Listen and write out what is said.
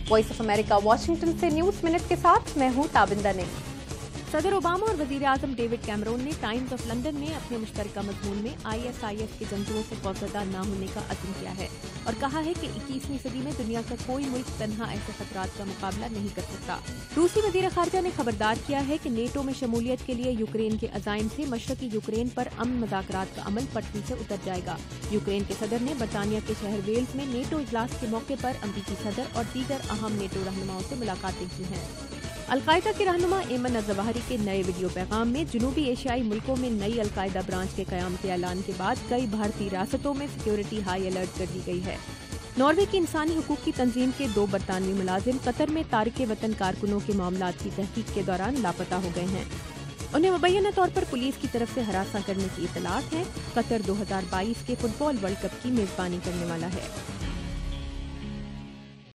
Voice of America Washington से news minute के साथ मैं हूं ताबिंदा ने। सदर ओबामा और वजीर आजम डेविड कैमरून ने टाइम्स ऑफ लंदन में अपने मुश्तरका मजमून में ISIS के जंतुओं से खौफजदा न होने का अज़्म किया है और कहा है कि 21वीं सदी में दुनिया का कोई मुल्क तन्हा ऐसे खतरात का मुकाबला नहीं कर सकता। रूसी वजीर खारजा ने खबरदार किया है कि नेटो में शमूलियत के लिए यूक्रेन के अज़ाइम से मशरकी यूक्रेन पर अमन मुज़ाकरात का अमल पटरी से उतर जाएगा। यूक्रेन के सदर ने बरतानिया के शहर वेल्स में नेटो इजलास के मौके पर अमरीकी सदर और दीगर अहम नेटो रहनुमाओं से मुलाकातें की हैं। अलकायदा के रहनुमा एमन अज़वाहिरी के नए वीडियो पैगाम में जुनूबी एशियाई मुल्कों में नई अलकायदा ब्रांच के कयाम के ऐलान के बाद कई भारतीय रियासतों में सिक्योरिटी हाई अलर्ट कर दी गई है। नॉर्वे की इंसानी हुकूक की तंजीम के 2 बरतानवी मुलाजिम कतर में तारिके वतन कारकुनों के मामलात की तहकीक के दौरान लापता हो गए हैं। उन्हें मुबैना तौर पर पुलिस की तरफ से हरासा करने की इतलात है। कतर 2022 के फुटबॉल वर्ल्ड कप की मेजबानी करने वाला है।